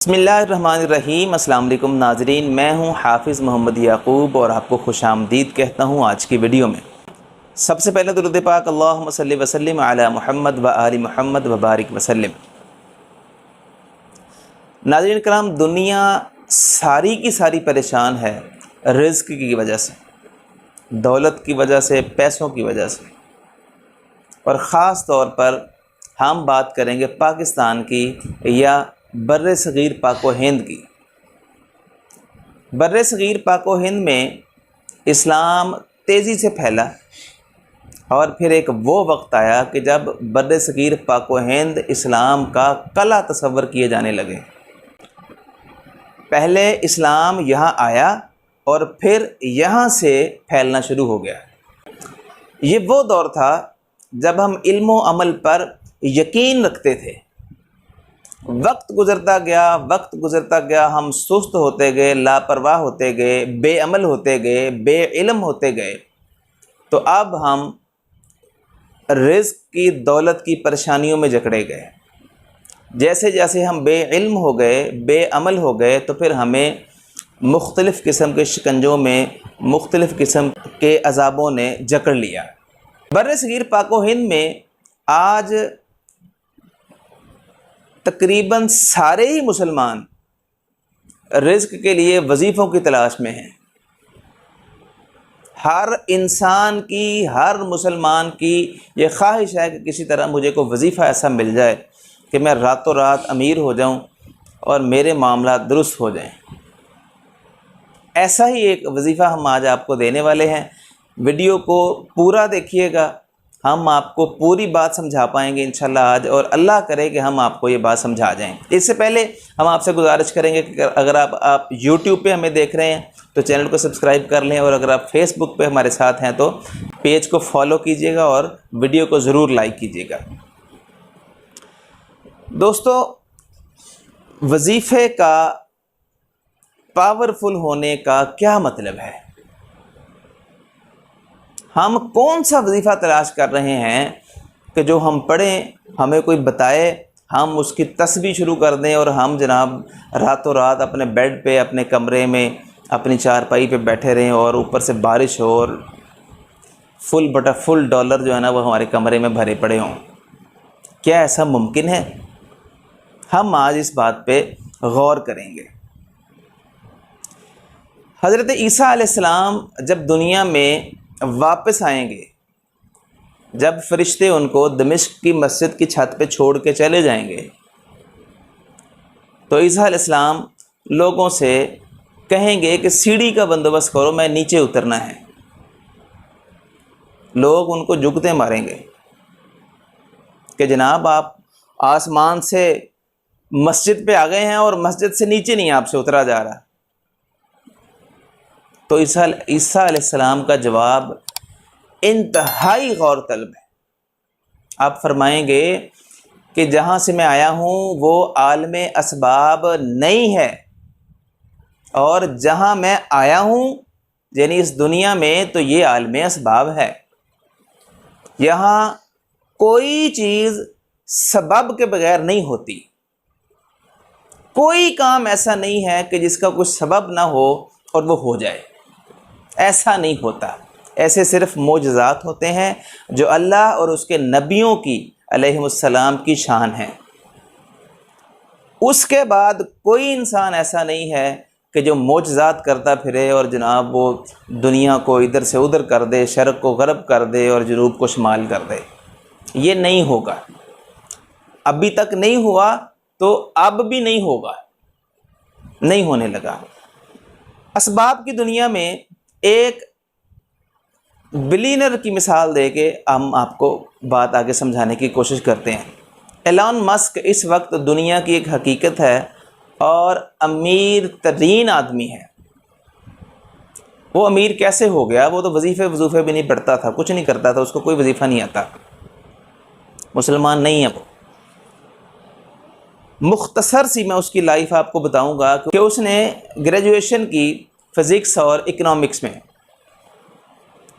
بسم اللہ الرحمن الرحیم۔ السلام علیکم ناظرین، میں ہوں حافظ محمد یعقوب اور آپ کو خوش آمدید کہتا ہوں آج کی ویڈیو میں۔ سب سے پہلے درود پاک اللہم صلی وسلم علی محمد و آل محمد و بارک وسلم۔ ناظرین کرام، دنیا ساری کی ساری پریشان ہے رزق کی وجہ سے، دولت کی وجہ سے، پیسوں کی وجہ سے، اور خاص طور پر ہم بات کریں گے پاکستان کی یا بر صغیر پاک و ہند کی۔ بر صغیر پاک و ہند میں اسلام تیزی سے پھیلا اور پھر ایک وہ وقت آیا کہ جب بر صغیر پاک و ہند اسلام کا قلعہ تصور کیے جانے لگے۔ پہلے اسلام یہاں آیا اور پھر یہاں سے پھیلنا شروع ہو گیا۔ یہ وہ دور تھا جب ہم علم و عمل پر یقین رکھتے تھے۔ وقت گزرتا گیا ہم سست ہوتے گئے، لاپرواہ ہوتے گئے، بے عمل ہوتے گئے، بے علم ہوتے گئے، تو اب ہم رزق کی، دولت کی پریشانیوں میں جکڑے گئے۔ جیسے جیسے ہم بے علم ہو گئے، بے عمل ہو گئے، تو پھر ہمیں مختلف قسم کے شکنجوں میں، مختلف قسم کے عذابوں نے جکڑ لیا۔ بر صغیر پاک و ہند میں آج تقریباً سارے ہی مسلمان رزق کے لیے وظیفوں کی تلاش میں ہیں۔ ہر انسان کی، ہر مسلمان کی یہ خواہش ہے کہ کسی طرح مجھے کوئی وظیفہ ایسا مل جائے کہ میں راتوں رات امیر ہو جاؤں اور میرے معاملات درست ہو جائیں۔ ایسا ہی ایک وظیفہ ہم آج آپ کو دینے والے ہیں۔ ویڈیو کو پورا دیکھیے گا، ہم آپ کو پوری بات سمجھا پائیں گے انشاءاللہ آج، اور اللہ کرے کہ ہم آپ کو یہ بات سمجھا جائیں۔ اس سے پہلے ہم آپ سے گزارش کریں گے کہ اگر آپ یوٹیوب پہ ہمیں دیکھ رہے ہیں تو چینل کو سبسکرائب کر لیں، اور اگر آپ فیس بک پہ ہمارے ساتھ ہیں تو پیج کو فالو کیجیے گا اور ویڈیو کو ضرور لائک کیجیے گا۔ دوستو، وظیفے کا پاورفل ہونے کا کیا مطلب ہے؟ ہم کون سا وظیفہ تلاش کر رہے ہیں کہ جو ہم پڑھیں، ہمیں کوئی بتائے، ہم اس کی تسبیح شروع کر دیں اور ہم جناب راتوں رات اپنے بیڈ پہ، اپنے کمرے میں، اپنی چارپائی پہ بیٹھے رہیں اور اوپر سے بارش ہو اور فل ڈالر جو ہے نا وہ ہمارے کمرے میں بھرے پڑے ہوں؟ کیا ایسا ممکن ہے؟ ہم آج اس بات پہ غور کریں گے۔ حضرت عیسیٰ علیہ السلام جب دنیا میں واپس آئیں گے، جب فرشتے ان کو دمشق کی مسجد کی چھت پہ چھوڑ کے چلے جائیں گے، تو عیسیٰ علیہ السلام لوگوں سے کہیں گے کہ سیڑھی کا بندوبست کرو، میں نیچے اترنا ہے۔ لوگ ان کو جگتے ماریں گے کہ جناب آپ آسمان سے مسجد پہ آ گئے ہیں اور مسجد سے نیچے نہیں آپ سے اترا جا رہا۔ تو عیسیٰ علیہ السلام کا جواب انتہائی غور طلب ہے۔ آپ فرمائیں گے کہ جہاں سے میں آیا ہوں وہ عالم اسباب نہیں ہے، اور جہاں میں آیا ہوں یعنی اس دنیا میں تو یہ عالم اسباب ہے۔ یہاں کوئی چیز سبب کے بغیر نہیں ہوتی، کوئی کام ایسا نہیں ہے کہ جس کا کچھ سبب نہ ہو اور وہ ہو جائے، ایسا نہیں ہوتا۔ ایسے صرف معجزات ہوتے ہیں جو اللہ اور اس کے نبیوں کی علیہم السلام کی شان ہے۔ اس کے بعد کوئی انسان ایسا نہیں ہے کہ جو معجزات کرتا پھرے اور جناب وہ دنیا کو ادھر سے ادھر کر دے، شرق کو غرب کر دے اور جنوب کو شمال کر دے۔ یہ نہیں ہوگا، ابھی تک نہیں ہوا تو اب بھی نہیں ہوگا، نہیں ہونے لگا۔ اسباب کی دنیا میں ایک بلینر کی مثال دے کے ہم آپ کو بات آگے سمجھانے کی کوشش کرتے ہیں۔ ایلان مسک اس وقت دنیا کی ایک حقیقت ہے اور امیر ترین آدمی ہے۔ وہ امیر کیسے ہو گیا؟ وہ تو وظیفے بھی نہیں پڑھتا تھا، کچھ نہیں کرتا تھا، اس کو کوئی وظیفہ نہیں آتا، مسلمان نہیں ہے وہ۔ مختصر سی میں اس کی لائف آپ کو بتاؤں گا کہ اس نے گریجویشن کی فزکس اور اکنامکس میں،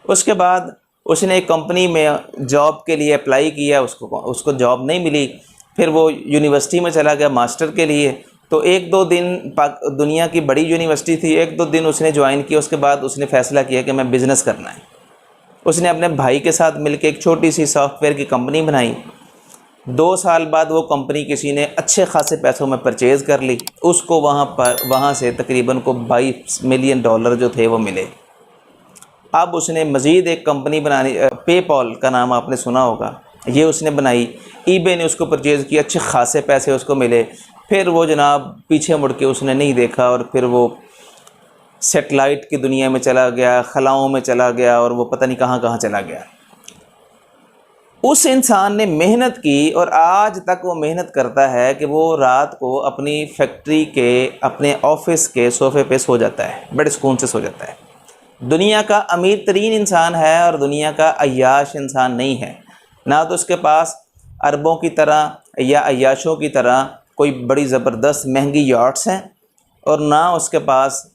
اس کے بعد اس نے ایک کمپنی میں جاب کے لیے اپلائی کیا، اس کو جاب نہیں ملی، پھر وہ یونیورسٹی میں چلا گیا ماسٹر کے لیے، تو ایک دو دن دنیا کی بڑی یونیورسٹی تھی، ایک دو دن اس نے جوائن کیا، اس کے بعد اس نے فیصلہ کیا کہ میں بزنس کرنا ہے۔ اس نے اپنے بھائی کے ساتھ مل کے ایک چھوٹی سی سافٹ ویئر کی کمپنی بنائی۔ 2 سال بعد وہ کمپنی کسی نے اچھے خاصے پیسوں میں پرچیز کر لی، اس کو وہاں سے تقریباً کو $22 ملین جو تھے وہ ملے۔ اب اس نے مزید ایک کمپنی بنانی، پے پال کا نام آپ نے سنا ہوگا، یہ اس نے بنائی، ای بے نے اس کو پرچیز کیا، اچھے خاصے پیسے اس کو ملے۔ پھر وہ جناب پیچھے مڑ کے اس نے نہیں دیکھا، اور پھر وہ سیٹلائٹ کی دنیا میں چلا گیا، خلاؤں میں چلا گیا، اور وہ پتہ نہیں کہاں کہاں چلا گیا۔ اس انسان نے محنت کی، اور آج تک وہ محنت کرتا ہے کہ وہ رات کو اپنی فیکٹری کے، اپنے آفس کے صوفے پہ سو جاتا ہے، بڑے سکون سے سو جاتا ہے۔ دنیا کا امیر ترین انسان ہے اور دنیا کا عیاش انسان نہیں ہے، نہ تو اس کے پاس عربوں کی طرح یا عیاشوں کی طرح کوئی بڑی زبردست مہنگی یاٹس ہیں، اور نہ اس کے پاس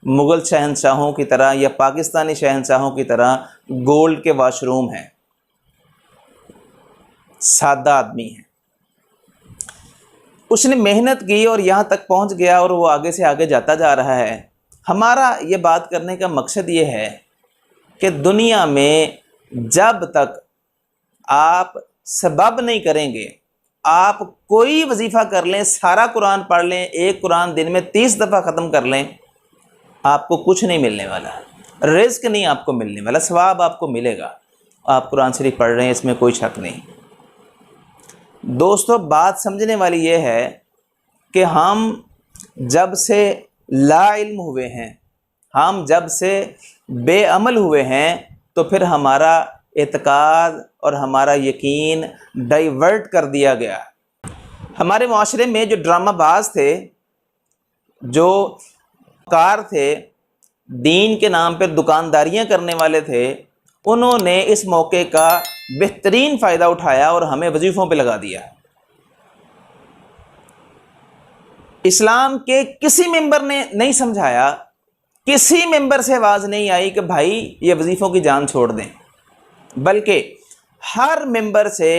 مغل شہنشاہوں کی طرح یا پاکستانی شہنشاہوں کی طرح گولڈ کے واش روم ہیں۔ سادہ آدمی ہے۔ اس نے محنت کی اور یہاں تک پہنچ گیا، اور وہ آگے سے آگے جاتا جا رہا ہے۔ ہمارا یہ بات کرنے کا مقصد یہ ہے کہ دنیا میں جب تک آپ سبب نہیں کریں گے، آپ کوئی وظیفہ کر لیں، سارا قرآن پڑھ لیں، ایک قرآن دن میں 30 دفعہ ختم کر لیں، آپ کو کچھ نہیں ملنے والا، رزق نہیں آپ کو ملنے والا، ثواب آپ کو ملے گا۔ آپ قرآن شریف پڑھ رہے ہیں، اس میں کوئی شک نہیں۔ دوستو، بات سمجھنے والی یہ ہے کہ ہم جب سے لا علم ہوئے ہیں، ہم جب سے بے عمل ہوئے ہیں، تو پھر ہمارا اعتقاد اور ہمارا یقین ڈائیورٹ کر دیا گیا۔ ہمارے معاشرے میں جو ڈرامہ باز تھے، جو کار تھے، دین کے نام پر دکانداریاں کرنے والے تھے، انہوں نے اس موقع کا بہترین فائدہ اٹھایا اور ہمیں وظیفوں پہ لگا دیا۔ اسلام کے کسی ممبر نے نہیں سمجھایا، کسی ممبر سے آواز نہیں آئی کہ بھائی یہ وظیفوں کی جان چھوڑ دیں، بلکہ ہر ممبر سے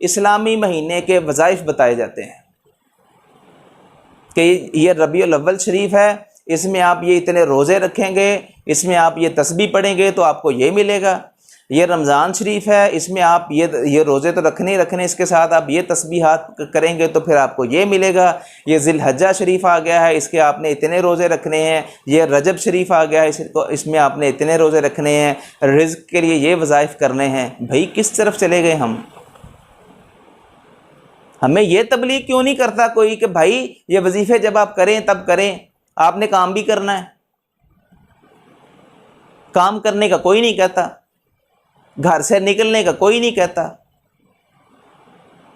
اسلامی مہینے کے وظائف بتائے جاتے ہیں کہ یہ ربیع الاول شریف ہے، اس میں آپ یہ اتنے روزے رکھیں گے، اس میں آپ یہ تسبیح پڑھیں گے تو آپ کو یہ ملے گا۔ یہ رمضان شریف ہے، اس میں آپ یہ روزے تو رکھنے ہی رکھنے، اس کے ساتھ آپ یہ تسبیحات کریں گے تو پھر آپ کو یہ ملے گا۔ یہ ذی الحجہ شریف آ گیا ہے، اس کے آپ نے اتنے روزے رکھنے ہیں۔ یہ رجب شریف آ گیا ہے، اس میں آپ نے اتنے روزے رکھنے ہیں، رزق کے لیے یہ وظائف کرنے ہیں۔ بھائی کس طرف چلے گئے ہم؟ ہمیں یہ تبلیغ کیوں نہیں کرتا کوئی کہ بھائی یہ وظیفے جب آپ کریں تب کریں، آپ نے کام بھی کرنا ہے۔ کام کرنے کا کوئی نہیں کہتا، گھر سے نکلنے کا کوئی نہیں کہتا،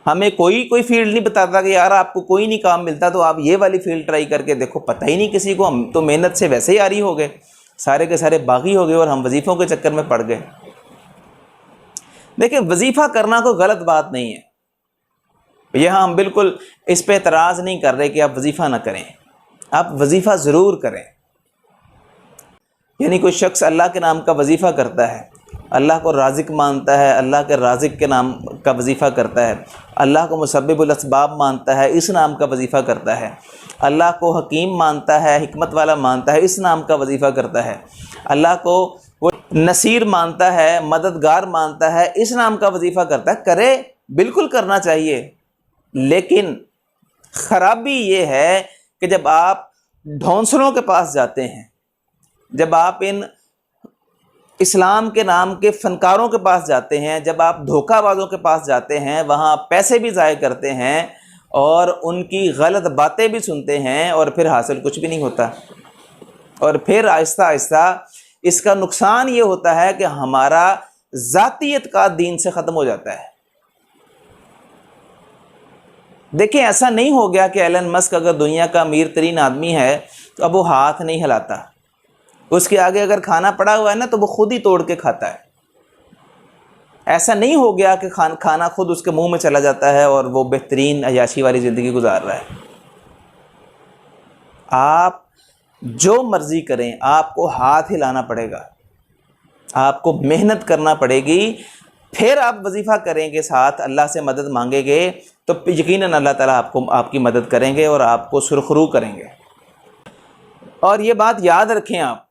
ہمیں کوئی فیلڈ نہیں بتاتا کہ یار آپ کو کوئی نہیں کام ملتا تو آپ یہ والی فیلڈ ٹرائی کر کے دیکھو۔ پتہ ہی نہیں کسی کو، ہم تو محنت سے ویسے ہی عاری ہو گئے، سارے کے سارے باغی ہو گئے اور ہم وظیفوں کے چکر میں پڑ گئے۔ دیکھیں، وظیفہ کرنا کوئی غلط بات نہیں ہے، یہاں ہم بالکل اس پہ اعتراض نہیں کر رہے کہ آپ وظیفہ نہ کریں، آپ وظیفہ ضرور کریں۔ یعنی کوئی شخص اللہ کے نام کا وظیفہ کرتا ہے، اللہ کو رازق مانتا ہے، اللہ کے رازق کے نام کا وظیفہ کرتا ہے، اللہ کو مسبب الاسباب مانتا ہے، اس نام کا وظیفہ کرتا ہے، اللہ کو حکیم مانتا ہے، حکمت والا مانتا ہے، اس نام کا وظیفہ کرتا ہے، اللہ کو وہ نصیر مانتا ہے، مددگار مانتا ہے، اس نام کا وظیفہ کرتا ہے۔ کرے، بالکل کرنا چاہیے، لیکن خرابی یہ ہے کہ جب آپ ڈھونسلوں کے پاس جاتے ہیں، جب آپ ان اسلام کے نام کے فنکاروں کے پاس جاتے ہیں، جب آپ دھوکہ بازوں کے پاس جاتے ہیں، وہاں پیسے بھی ضائع کرتے ہیں اور ان کی غلط باتیں بھی سنتے ہیں، اور پھر حاصل کچھ بھی نہیں ہوتا، اور پھر آہستہ آہستہ اس کا نقصان یہ ہوتا ہے کہ ہمارا ذاتی اعتقاد دین سے ختم ہو جاتا ہے۔ دیکھیں، ایسا نہیں ہو گیا کہ ایلن مسک اگر دنیا کا امیر ترین آدمی ہے تو اب وہ ہاتھ نہیں ہلاتا، اس کے آگے اگر کھانا پڑا ہوا ہے نا تو وہ خود ہی توڑ کے کھاتا ہے۔ ایسا نہیں ہو گیا کہ کھانا خود اس کے منہ میں چلا جاتا ہے اور وہ بہترین عیاشی والی زندگی گزار رہا ہے۔ آپ جو مرضی کریں، آپ کو ہاتھ ہلانا پڑے گا، آپ کو محنت کرنا پڑے گی، پھر آپ وظیفہ کریں گے، ساتھ اللہ سے مدد مانگیں گے، تو یقیناً اللہ تعالیٰ آپ کی مدد کریں گے اور آپ کو سرخرو کریں گے۔ اور یہ بات یاد رکھیں آپ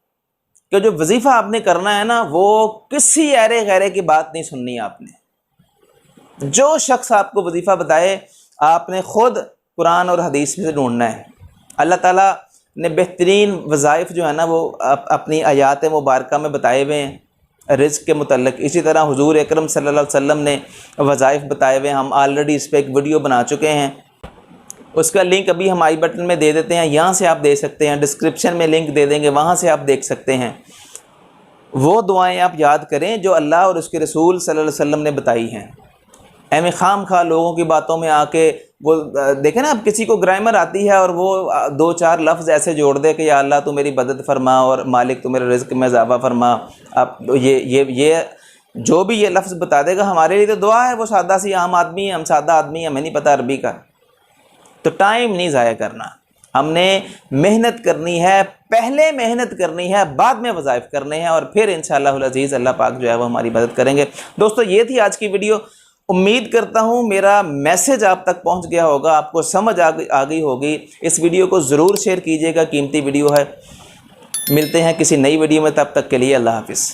کہ جو وظیفہ آپ نے کرنا ہے نا، وہ کسی ایرے غیرے کی بات نہیں سننی ہے۔ آپ نے جو شخص آپ کو وظیفہ بتائے، آپ نے خود قرآن اور حدیث سے ڈھونڈنا ہے۔ اللہ تعالیٰ نے بہترین وظائف جو ہے نا وہ اپنی آیات مبارکہ میں بتائے ہوئے ہیں رزق کے متعلق۔ اسی طرح حضور اکرم صلی اللہ علیہ وسلم نے وظائف بتائے ہوئے ہیں، ہم آلریڈی اس پہ ایک ویڈیو بنا چکے ہیں، اس کا لنک ابھی ہم آئی بٹن میں دے دیتے ہیں، یہاں سے آپ دیکھ سکتے ہیں، ڈسکرپشن میں لنک دے دیں گے، وہاں سے آپ دیکھ سکتے ہیں۔ وہ دعائیں آپ یاد کریں جو اللہ اور اس کے رسول صلی اللہ علیہ وسلم نے بتائی ہیں۔ ایویں خام خواہ لوگوں کی باتوں میں آ کے وہ دیکھیں نا، اب کسی کو گرامر آتی ہے اور وہ 2-4 لفظ ایسے جوڑ دے کہ یا اللہ تو میری مدد فرما اور مالک تو میرے رزق میں اضافہ فرما۔ اب یہ جو بھی یہ لفظ بتا دے گا، ہمارے لیے تو دعا ہے، وہ سادہ سی عام آدمی ہیں، ہم سادہ آدمی ہیں، ہمیں نہیں پتہ عربی کا۔ تو ٹائم نہیں ضائع کرنا، ہم نے محنت کرنی ہے، پہلے محنت کرنی ہے، بعد میں وظائف کرنے ہیں، اور پھر انشاءاللہ العزیز اللہ پاک جو ہے وہ ہماری مدد کریں گے۔ دوستو یہ تھی آج کی ویڈیو، امید کرتا ہوں میرا میسج آپ تک پہنچ گیا ہوگا، آپ کو سمجھ آ گئی ہوگی۔ اس ویڈیو کو ضرور شیئر کیجیے گا، قیمتی ویڈیو ہے۔ ملتے ہیں کسی نئی ویڈیو میں، تب تک کے لیے اللہ حافظ۔